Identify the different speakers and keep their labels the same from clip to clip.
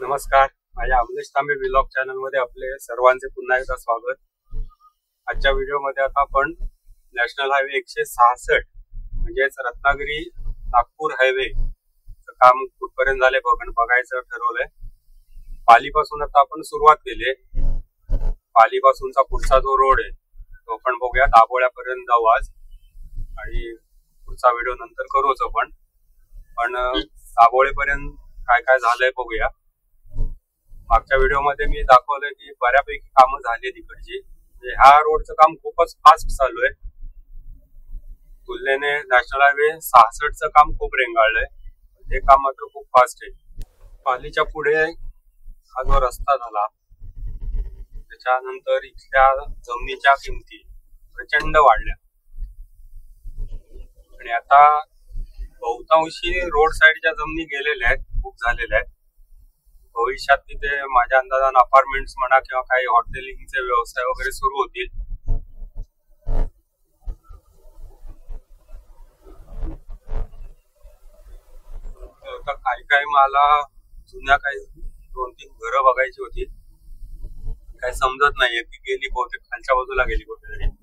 Speaker 1: नमस्कार, माझ्या अमलेश तांबे vlog channel मध्ये आपले सर्वांचे पुन्हा एकदा स्वागत। आजच्या व्हिडिओ मध्ये आता आपण नॅशनल हायवे 166 म्हणजेच रत्नागिरी नागपूर हायवे काम कुठपर्यंत झाले बघायचं ठरवलंय। पालीपासून आता आपण सुरुवात केली। पालीपासूनचा पुढचा जो रोड आहे तो आपण बघूया, दाभोळ्यापर्यंत जाऊ आज आणि पुढचा व्हिडिओ नंतर करूच आपण। पण दाभोळेपर्यंत काय काय झालंय बघूया। मागच्या व्हिडिओ मध्ये मी दाखवलंय की बऱ्यापैकी कामं झाली तिकडची। ह्या रोडचं काम खूपच फास्ट चालू आहे, तुलनेने नॅशनल हायवे 66चं काम खूप रेंगाळलंय। हे काम मात्र खूप फास्ट आहे। पालीच्या पुढे हा जो रस्ता झाला त्याच्यानंतर इथल्या जमिनीच्या किमती प्रचंड वाढल्या आणि आता बहुतांशी रोड साइडच्या जमिनी गेलेल्या आहेत, खूप झालेल्या आहेत। भविष्यात तिथे माझ्या अंदाजाने अपार्टमेंट्स म्हणा किंवा काही हॉटेलिंगचे व्यवसाय वगैरे सुरू होतील। आता काही मला जुन्या काही 2-3 घरं बघायची होती, काही समजत नाहीये ती गेली, बहुतेक खालच्या बाजूला गेली कुठेतरी।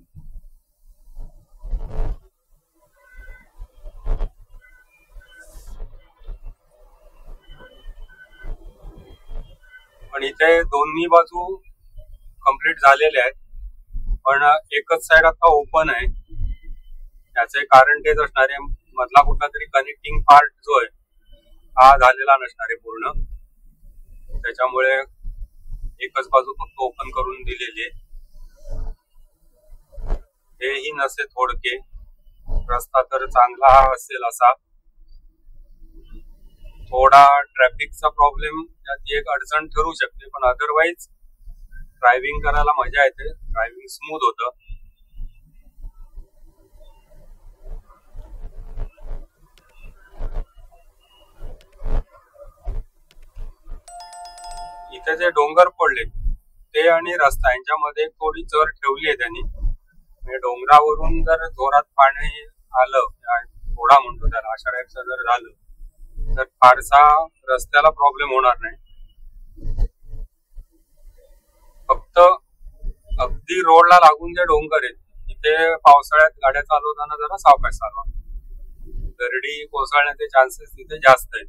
Speaker 1: पण इथे दोन्ही बाजू कंप्लीट झालेले आहेत, पण एकच साइड आता ओपन आहे। याचे कारण तेच असणार आहे, मधला कुठला तरी कनेक्टिंग पार्ट जो आहे हा झालेला नसणार आहे पूर्ण, त्याच्यामुळे एकच बाजू फक्त ओपन करून दिलेली आहे। हेही नसे थोडके, रस्ता तर चांगला असेल असा, थोडा ट्रॅफिकचा प्रॉब्लेम यात एक अडचण ठरू शकते, पण अदरवाईज ड्रायव्हिंग करायला मजा येते, ड्रायव्हिंग स्मूथ होतं। इथे जे डोंगर पडले ते आणि रस्ता यांच्यामध्ये थोडी जर ठेवली आहे त्यांनी, म्हणजे डोंगरावरून जर जोरात पाणी आलं, थोडा म्हणतो त्याला अशा टाईपचं जर झालं तर फारसा रस्त्याला प्रॉब्लेम होणार नाही। फक्त अगदी रोडला लागून जे डोंगर आहेत तिथे पावसाळ्यात गाड्या चालवताना जरा सावकाश चालवा, दरडी कोसळण्याचे चान्सेस तिथे जास्त आहेत।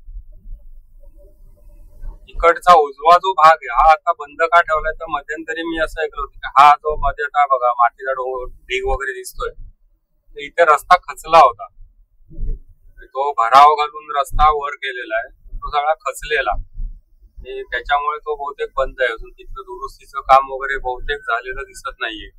Speaker 1: इकडचा उजवा जो भाग आहे हा आता बंद का ठेवलाय, तर मध्यंतरी मी असं ऐकलं होतं की हा जो मध्ये आता बघा मातीचा ढीग वगैरे दिसतोय, इथे रस्ता खचला होता, तो भराव घालून रस्ता वर केलेला आहे, तो सगळा खचलेला, त्याच्यामुळे तो बहुतेक बंद आहे। अजून तिथलं दुरुस्तीचं काम वगैरे बहुतेक झालेलं दिसत नाहीये।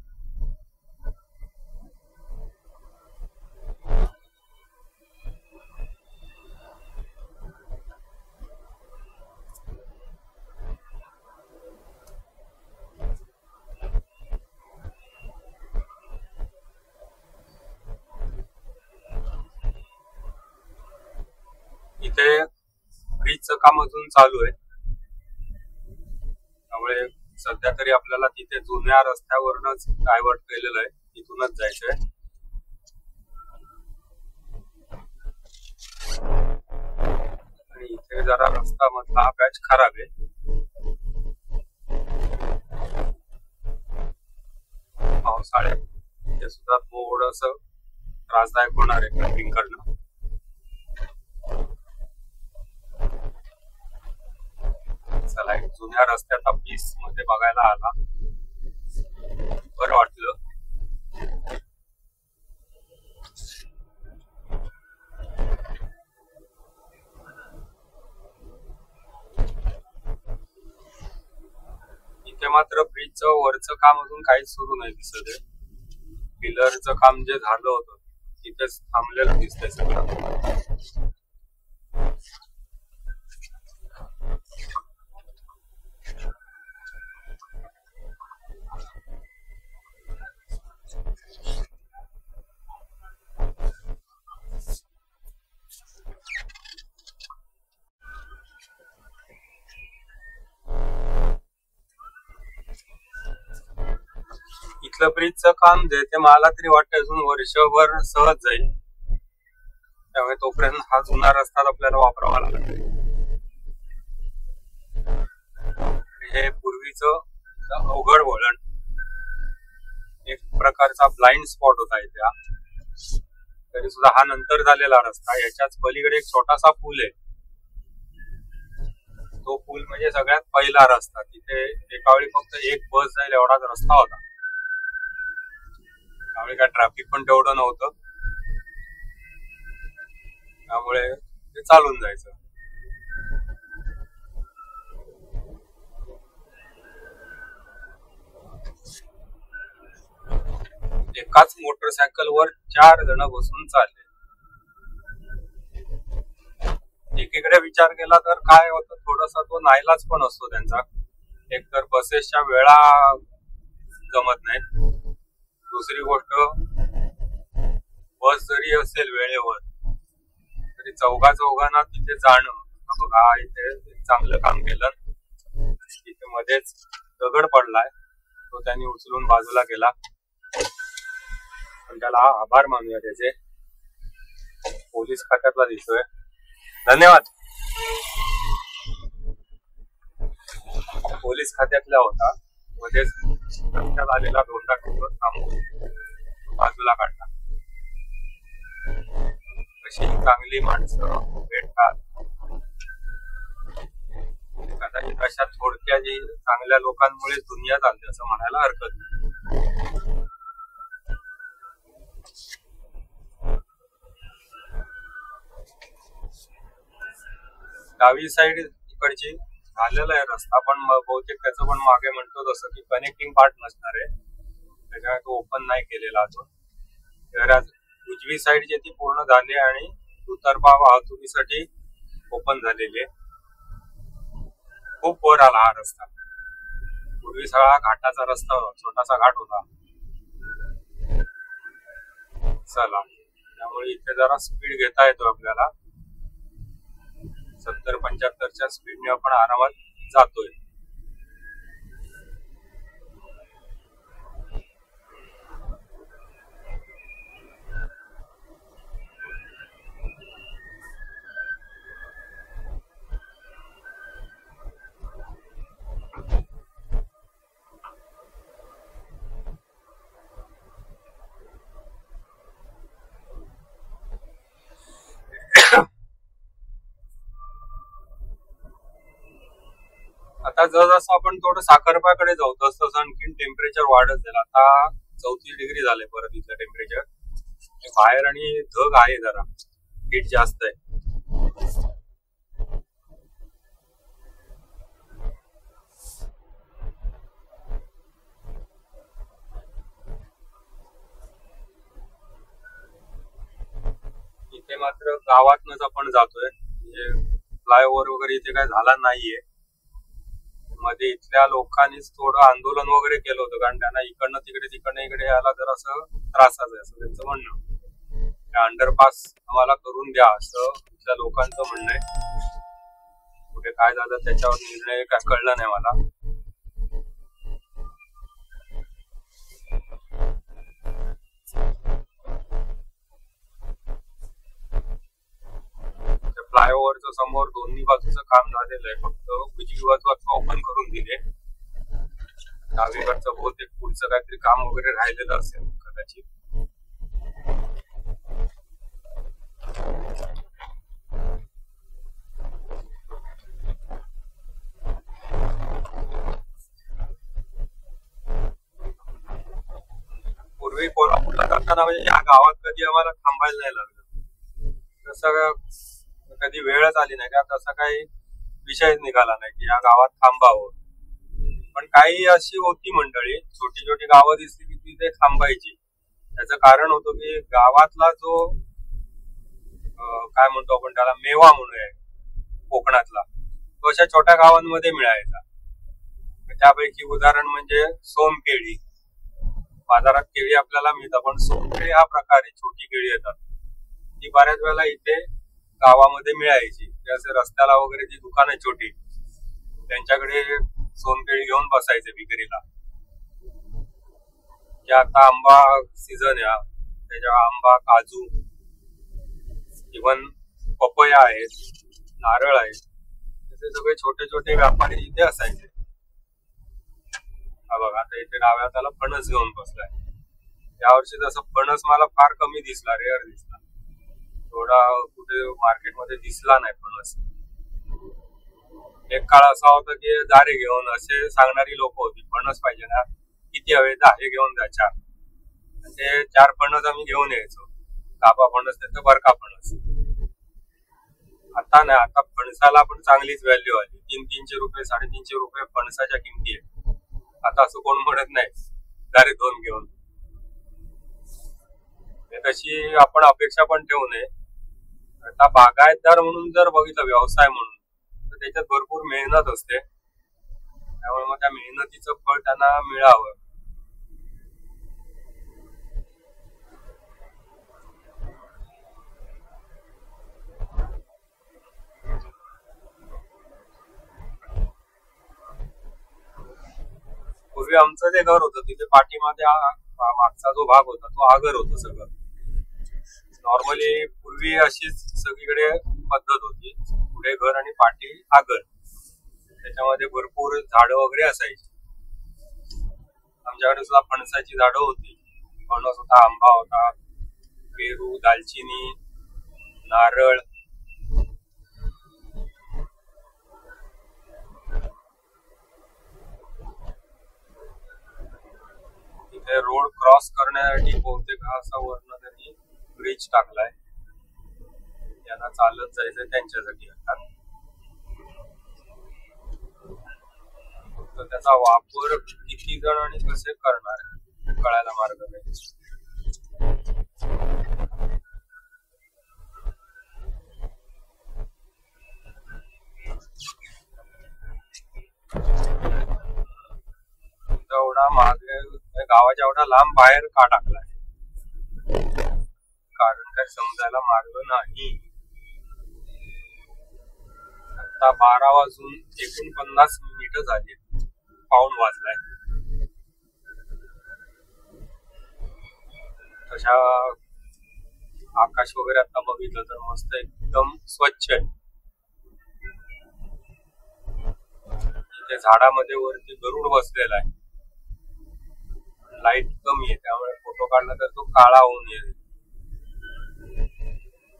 Speaker 1: इथे ब्रिजचं काम अजून चालू आहे, त्यामुळे सध्या तरी आपल्याला तिथे जुन्या रस्त्यावरूनच डायव्हर्ट केलेलं आहे, तिथूनच जायचंय। आणि इथे जरा रस्ता मधला हा पॅच खराब आहे, पावसाळ्यात इथे सुद्धा थोडस त्रासदायक होणार आहे ड्रायव्हिंग करणं। चला, एक जुन्या रस्त्याचा पीस मध्ये बघायला आला, बरं वाटलं। इथे मात्र ब्रिजचं वरचं काम अजून काहीच सुरू नाही दिसत आहे। पिलरचं काम जे झालं होतं तिथेच थांबलेलं दिसतंय सगळं। इथलं ब्रिजचं काम जे ते मला तरी वाटतं अजून वर्षभर सहज जाईल, त्यामुळे तोपर्यंत हा जुना रस्ता आपल्याला वापरावा लागेल। हे पूर्वीचं अवघड वळण, एक प्रकारचा ब्लाइंड स्पॉट होता इथे हा. तरी सुद्धा हा नंतर झालेला रस्ता. याच्याच पलीकडे एक छोटासा पूल आहे. तो पूल म्हणजे सगळ्यात पहिला रस्ता. तिथे एका वेळी फक्त एक बस जाईल एवढाच रस्ता होता. त्यावेळी काय ट्रॅफिक पण तेवढं नव्हतं, त्यामुळे ते चालून जायचं. एकाच मोटरसायकल वर 4 जण बसून चालले. एकीकडे विचार केला तर काय होतं, थोडासा तो नाईलाज पण असतो त्यांचा. एकतर बसेसच्या वेळा जमत नाहीत, दुसरी गोष्ट बस जरी असेल वेळेवर तरी चौघांना तिथे जाणं. बघा इथे चांगलं काम केलं. तिथे मध्येच दगड पडलाय, तो त्यांनी उचलून बाजूला केला. पण त्याला आभार मानूया त्याचे. पोलीस खात्यातला दिसतोय, धन्यवाद. पोलीस खात्यातला होता. मध्येच रस्त्यात आलेला दोंडा टोकत थांबून बाजूला काढला. अशी चांगली माणसं भेटतात. कदाचित अशा थोडक्या जी चांगल्या लोकांमुळे दुनिया चालते असं म्हणायला हरकत नाही. डावी साईड इकडची झालेला आहे रस्ता, पण बहुतेक त्याचं पण मागे म्हणतो तसं की कनेक्टिंग पार्ट नसणार आहे, त्याच्यामुळे तो ओपन नाही केलेला अजून. तर उजवी साईड जी ती पूर्ण झाली आणि दुतर्फा वाहतुकीसाठी ओपन झालेली आहे. खूप वर आला हा रस्ता. पूर्वी सगळा घाटाचा रस्ता होता, छोटासा घाट होता. चला, त्यामुळे इथे जरा स्पीड घेता येतो आपल्याला. 70-75च्या स्पीडने आपण आरामात जातोय. आता जसं आपण थोडं साखरपाकडे जाऊ तस तसं आणखीन टेम्परेचर वाढत जाईल. आता 34 डिग्री झाले परत इथलं टेम्परेचर. बाहेर आणि धग आहे, जरा हीट जास्त आहे. इथे मात्र गावातनच आपण जातोय, म्हणजे फ्लायओव्हर वगैरे इथे काय झाला नाहीये. मध्ये इथल्या लोकांनीच थोडं आंदोलन वगैरे केलं होतं, कारण त्यांना इकडनं तिकडे इकडे यायला जर असं त्रासाच आहे असं त्यांचं म्हणणं. अंडरपास आम्हाला करून द्या असं इथल्या लोकांचं म्हणणं आहे. कुठे काय झालं त्याच्यावर निर्णय काय कळला नाही मला. फ्लायओव्हरचं समोर दोन्ही बाजूचं काम झालेलं आहे, फक्त उजवी बाजू आता ओपन करून दिले. डावीकडचं बहुतेक पुढचं काहीतरी काम वगैरे राहिलेलं असेल कदाचित. पूर्वी कोल्हापूरला जाताना म्हणजे या गावात कधी आम्हाला थांबायला नाही लागलं. तसं कधी वेळच आली नाही का, तसा काही विषयच निघाला नाही की या गावात थांबावं. पण काही अशी होती मंडळी, छोटी छोटी गावं दिसली की तिथे थांबायची. त्याचं कारण होतं की गावातला जो काय म्हणतो आपण त्याला मेवा म्हणूया कोकणातला, तो अशा छोट्या गावांमध्ये मिळायचा. त्यापैकी उदाहरण म्हणजे सोमकेळी. बाजारात केळी आपल्याला मिळतात, पण सोमकेळी हा प्रकार आहे, छोटी केळी येतात. ती बऱ्याच वेळेला इथे गावामध्ये मिळायची. असे रस्त्याला वगैरे जी दुकान आहे छोटी, त्यांच्याकडे सोनकेळी घेऊन बसायचे विक्रीला. की आता आंबा सीझन आहे, त्याच्या आंबा, काजू, इव्हन पपया आहेत, नारळ आहेत, तसे सगळे छोटे छोटे व्यापारी इथे असायचे. हा बघा, आता इथे डाव्या हाताला फणस घेऊन बसलाय. यावर्षी जसं फणस मला फार कमी दिसला, रेअर दिसला. थोडा कुठे मार्केटमध्ये दिसला नाही फणस. एक काळ असा होता की दारे घेऊन असे सांगणारी लोक होती, फणस पाहिजे ना, किती हवे हे घेऊन जा 4. ते 4 फणस आम्ही घेऊन यायचो. कापा फणस नाही तर बरका फणस. आता नाही, आता फणसाला पण चांगलीच व्हॅल्यू आली. 300-300 रुपये, 350 रुपये फणसाच्या किमती आहे. आता असं कोण म्हणत नाही दारे 2 घेऊन. तशी आपण अपेक्षा पण ठेवू नये. आता बागायतदार म्हणून जर बघितलं, व्यवसाय म्हणून, तर त्याच्यात भरपूर मेहनत असते. त्यामुळे मग त्या मेहनतीचं फळ त्यांना मिळावं. पूर्वी आमचं जे घर होतं तिथे पाठीमध्ये मागचा जो भाग होता तो आगर होतं सगळं. नॉर्मली पूर्वी अशीच सगळीकडे पद्धत होती, पुढे घर आणि पाठी आगर. त्याच्यामध्ये भरपूर झाडं वगैरे असायची. आमच्याकडे सुद्धा फणसाची झाडं होती. फणस होता, आंबा होता, पेरू, दालचिनी, नारळ. तिथे रोड क्रॉस करण्यासाठी बहुतेक असा वर्ण त्यांनी ब्रिज टाकलाय. यांना चालत जायचंय त्यांच्यासाठी. आता तर त्याचा वापर किती जण आणि कसे करणार कळायला मार्ग नाही. एवढा मागे गावाच्या एवढा लांब बाहेर का टाकलाय, कारण काय समजायला मार्ग नाही. आता 12 वाजून 49 मिनिटं झाली, पाऊण वाजलाय. तशा आकाश वगैरे आता बघितलं तर मस्त एकदम स्वच्छ आहे. इथे झाडामध्ये वरती गरुड बसलेला आहे. लाईट कमी आहे त्यामुळे फोटो काढला तर तो काळा होऊन येईल.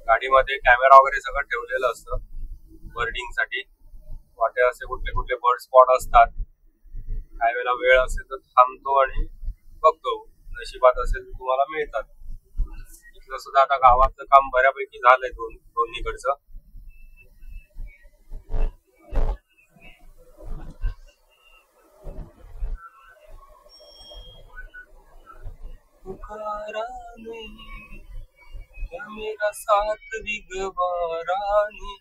Speaker 1: गाडीमध्ये कॅमेरा वगैरे सगळं ठेवलेलं असतं बर्डिंग साठी. वाटे असे कुठले कुठले बर्ड स्पॉट असतात. काही वेळेला वेळ असेल तर थांबतो आणि बघतो. नशिबात असेल तर तुम्हाला मिळतात. इथलं सुद्धा आता गावातलं काम बऱ्यापैकी झालंय दोन्हीकडचं. मेरा साथ भी गवारा नहीं.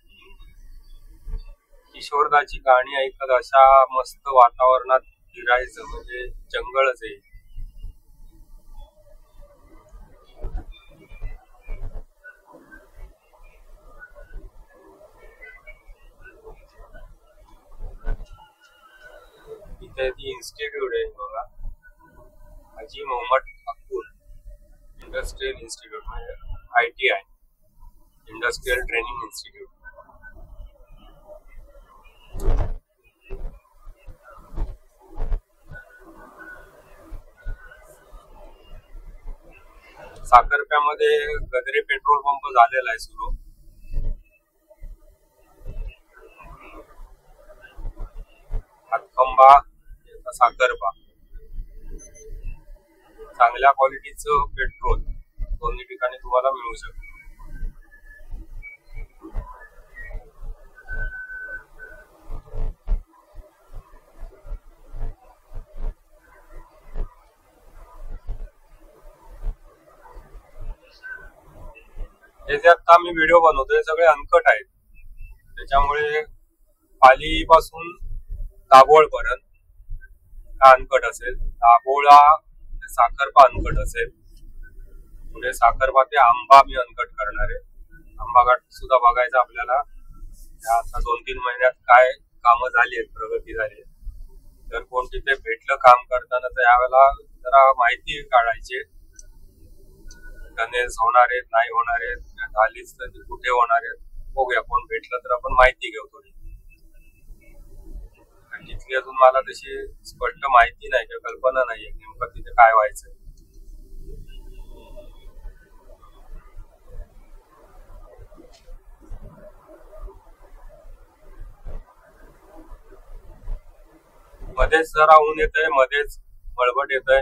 Speaker 1: किशोरदाची गाणी ऐकत अशा मस्त वातावरणात फिरायचं म्हणजे जंगलच आहे. इथे ती इन्स्टिट्यूट आहे बघा, हाजी मोहम्मद अकूल इंडस्ट्रियल इन्स्टिट्यूट, म्हणजे ITI, इंडस्ट्रियल ट्रेनिंग इन्स्टिट्यूट. साखरप्यामध्ये गदरे पेट्रोल पंप झालेला आहे सुरू. हातखंबा, साखरपा. चांगल्या क्वालिटीचं पेट्रोल दोन्ही ठिकाणी तुम्हाला मिळू शकतं. हे जे आता मी व्हिडिओ बनवतोय सगळे अनकट आहेत. त्याच्यामुळे पालीपासून दाभोळ पर्यंत अनकट असेल. दाभोळा ते साखरपा अनकट असेल. पुढे साखरपा ते आंबा मी अनकट करणार आहे. आंबा घाट सुद्धा बघायचा आपल्याला. आता 2-3 महिन्यात काय कामं झाली आहेत, प्रगती झाली आहे. जर कोण तिथे भेटलं काम करताना तर यावेळेला जरा माहिती काढायची. टनेल्स होणार आहेत, नाही होणार आहेत, झालीच तर ती कुठे होणार आहेत, बघूया. कोण भेटलं तर आपण माहिती घेऊ थोडी. तिथली अजून मला तशी स्पष्ट माहिती नाही किंवा कल्पना नाहीये नेमकं तिथे काय व्हायचंय. मध्येच जरा ऊन येतंय, मध्येच मळबट येतंय.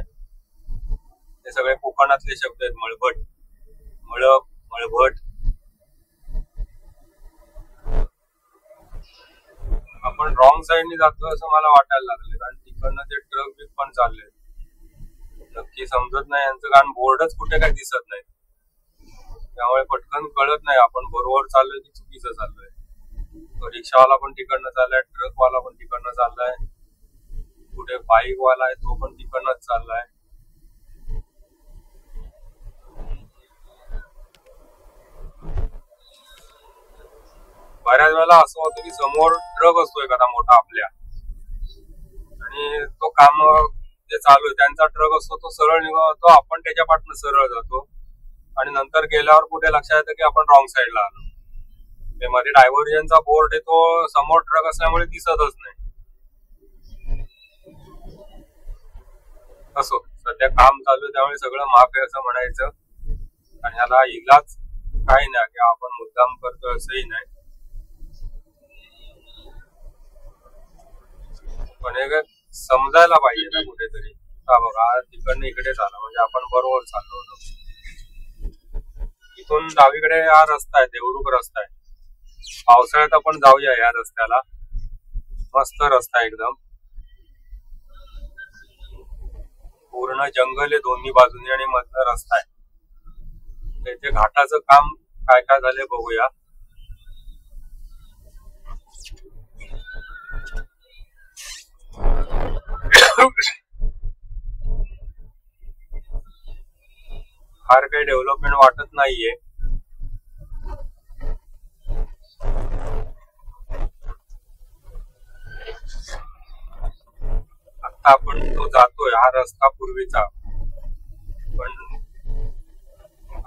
Speaker 1: हे सगळे कोकणातले शब्द आहेत. मळबट, मळब, मळभट. आपण रॉंग साईडने जातो असं मला वाटायला लागले, कारण तिकडनं ते ट्रक बिक पण चालले. नक्की समजत नाही यांचं, कारण बोर्डच कुठे काही दिसत नाही. त्यामुळे पटकन कळत नाही आपण बरोबर चाललोय की चुकीचं चाललोय. रिक्षावाला पण तिकडनं चाललाय, ट्रकवाला पण तिकडनं चाललाय, कुठे बाईक वाला आहे तो पण तिकडनंच चाललाय. बऱ्याच वेळेला असं होतं की समोर ट्रक असतो एखादा मोठा आपल्या, आणि तो काम जे चालू आहे त्यांचा ट्रक असतो, तो सरळ निघून जातो, आपण त्याच्या पाठनं सरळ जातो, आणि नंतर गेल्यावर कुठे लक्षात येतं की आपण रॉंग साईडला आलो. ते मध्ये डायव्हर्जनचा बोर्ड आहे, तो समोर ट्रक असल्यामुळे दिसतच नाही. असो, सध्या काम चालू आहे त्यामुळे सगळं माफ आहे असं म्हणायचं, आणि ह्याला इलाज काही नाही की आपण मुद्दाम करतो असंही नाही. पण हे समजायला पाहिजे ना कुठेतरी. हा बघा, तिकडनं इकडे चाला म्हणजे आपण बरोबर चाललो होतो. इथून डावीकडे हा रस्ता आहे, देवरुख रस्ता आहे. पावसाळ्यात आपण जाऊया या रस्त्याला, मस्त रस्ता आहे एकदम. पूर्ण जंगल आहे दोन्ही बाजूने आणि मधला रस्ता आहे. इथे घाटाचं काम काय काय झाले बघूया. फार काही डेव्हलपमेंट वाटत नाहीये. आता आपण तो जातोय हा रस्ता पूर्वीचा, पण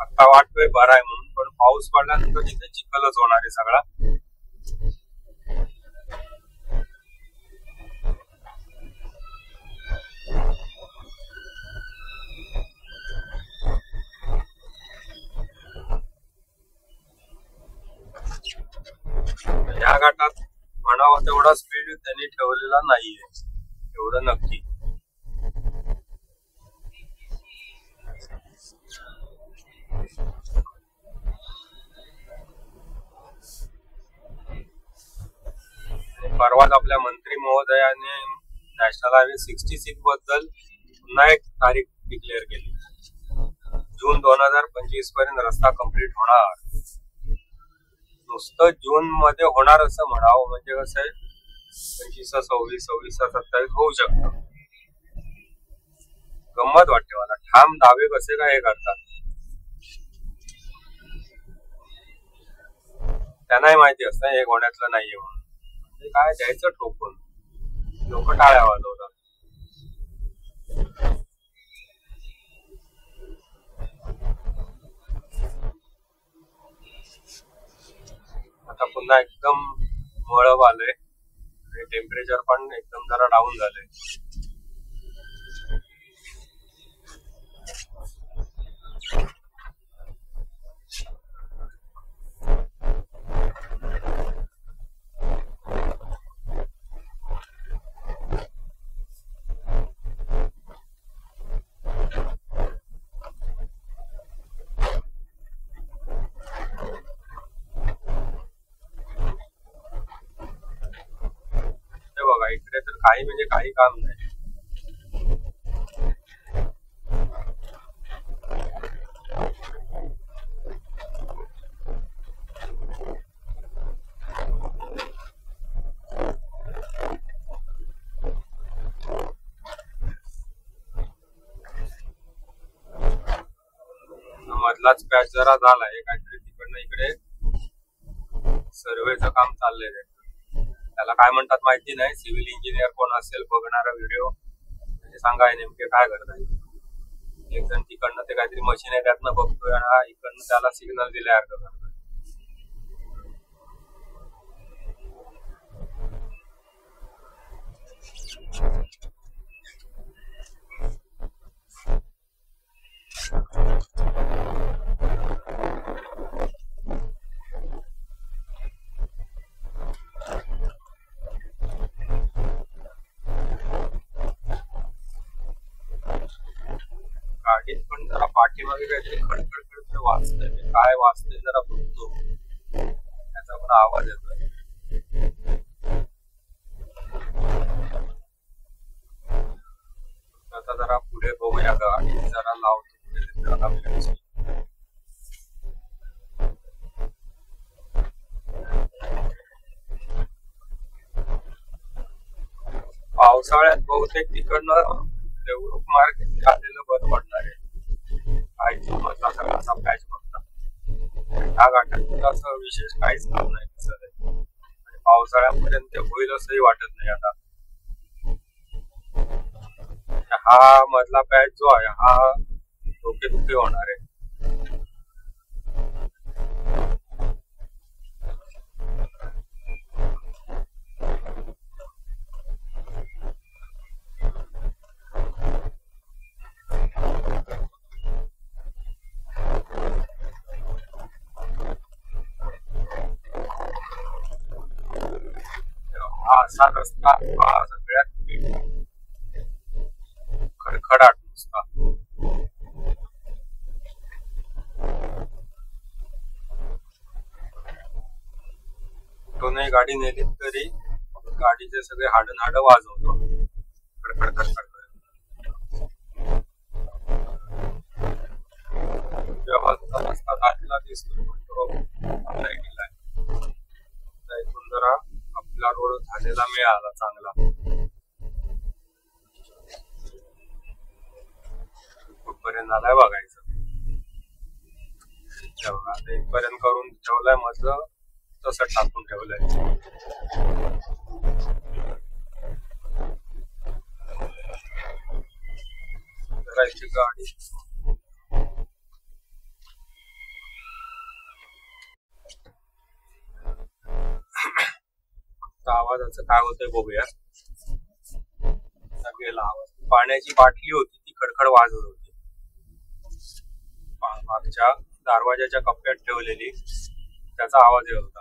Speaker 1: आता वाटतोय बरा आहे म्हणून, पण पाऊस पडल्यानंतर तिथे चिखलच होणार आहे सगळा. या घाटात म्हणावा तेवढा स्पीड त्यांनी ठेवलेला नाहीये, एवढं नक्की. परवाच आपल्या मंत्री महोदयाने नॅशनल हायवे 66 बद्दल पुन्हा एक तारीख डिक्लेअर केली. जून 2025 पर्यंत रस्ता कम्प्लीट होणार. नुसतं जून मध्ये होणार असं म्हणावं म्हणजे कसं आहे, 25, 26, 26, 27 होऊ शकतं. गंमत वाटते मला, ठाम दावे कसे काय हे करतात. त्यांनाही माहिती असतं हे होण्यातलं नाहीये म्हणून. काय द्यायचं ठोकून, लोक टाळ्या वाजवतात. आता पुन्हा एकदम मळब आलंय आणि टेम्परेचर पण एकदम जरा डाऊन झालंय. बघा इकडे तर काही म्हणजे काही काम नाही. मधलाच पॅच जरा झालाय काहीतरी, तिकडनं इकडे सर्वेचं काम चाललंय. त्याला काय म्हणतात माहिती नाही. सिव्हिल इंजिनियर कोण असेल बघणारा व्हिडिओ म्हणजे सांगा नेमके काय करताय. एक जण तिकडनं ते काहीतरी मशीन आहे त्यातनं बघतोय आणि हा इकडनं त्याला सिग्नल दिल्यासारखं करतोय. गाडीत पण जरा पाठीमागे काहीतरी खडखड वाजतंय, काय वाजतंय जरा बघतो, त्याचा पण आवाज येतोय. आता जरा पुढे बघूया, गाडी जरा लावतो कुठे. पावसाळ्यात बहुतेक तिकडनं देवरुख मार्ग आलेलं बरं पडणार आहे. काही मधला सगळा पॅच बघता ह्या घाटात असं विशेष काहीच काम नाही दिसत आहे आणि पावसाळ्यापर्यंत होईल असंही वाटत नाही. आता हा मधला पॅच जो आहे हा डोकेदुखी होणार आहे. असा रस्ता सगळ्यात खडखडाट नुसता. कुठूनही गाडी नेली तरी गाडीचे सगळे हाड वाजवतो, खडखड खडखड. व्यवस्था रस्ता दाखला दिसतो लाईटीला. इथून जरा आपला रोड झालेला मिळाला चांगला. कुठपर्यंत आलाय बघायचं. आता इथपर्यंत करून ठेवलाय, मधलं तसं टाकून ठेवलंय. करायची गाडी आवाजाचं काय होतंय बघूया. गेला आवाज. पाण्याची बाटली होती ती खडखड वाजत होती, मागच्या दरवाजाच्या कप्प्यात ठेवलेली, त्याचा आवाज येत होता.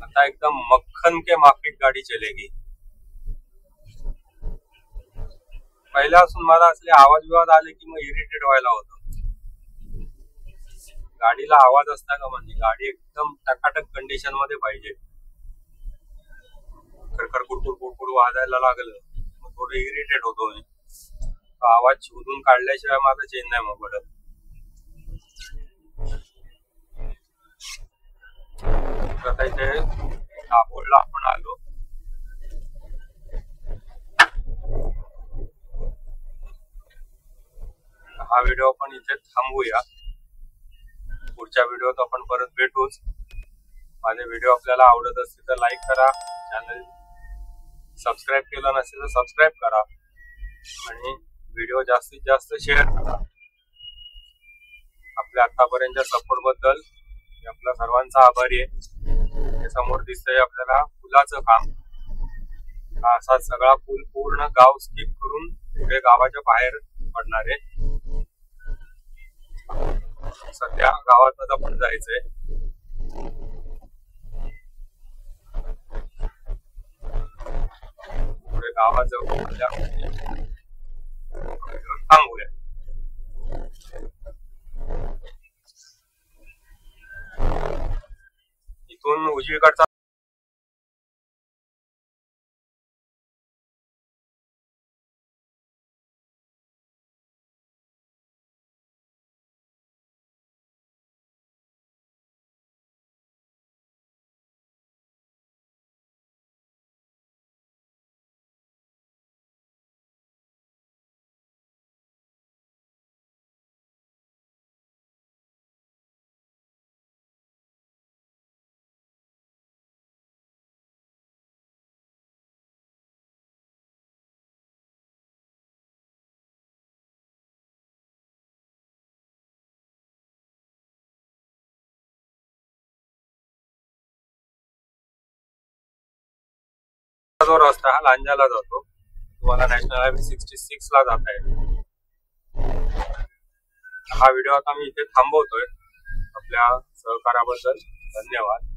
Speaker 1: आता एकदम मक्खन के माफिक गाडी चलेगी. पहिल्यापासून मला असले आवाज विवाद आले की मग इरिटेट व्हायला होतं. गाडीला आवाज असता का म्हणजे गाडी एकदम टकाटक कंडिशन मध्ये पाहिजे. खडखड कुडकुड वाजायला लागलं मग थोडं इरिटेट होतो मी. आवाज शोधून काढल्याशिवाय माझा चेन नाही मग पडत. आता इथे दाभोळला आपण आलो. हा व्हिडिओ आपण इथे थांबवूया. पुढच्या व्हिडिओत आपण परत भेटूच. माझे व्हिडिओ आपल्याला आवडत असतील तर लाईक करा, चॅनल सबस्क्राईब केलं नसेल तर सबस्क्राईब करा आणि व्हिडिओ जास्तीत जास्त शेअर करा. आपल्या आतापर्यंतच्या सपोर्ट बद्दल आपल्या सर्वांचा आभारी आहे. समोर दिसतंय आपल्याला पुलाचं काम. असा सगळा पूल पूर्ण गाव स्किप करून पुढे गावाच्या बाहेर पडणार आहे. सध्या गावात आपण जायचंय. पुढे गावाजवळ थांबूया. इथून उजवीकडचा जो रस्ता हा लांजाला जातो. तुम्हाला नॅशनल हायवे 66 ला जाता येईल. हा व्हिडिओ आता मी इथे थांबवतोय. आपल्या सहकाराबद्दल धन्यवाद.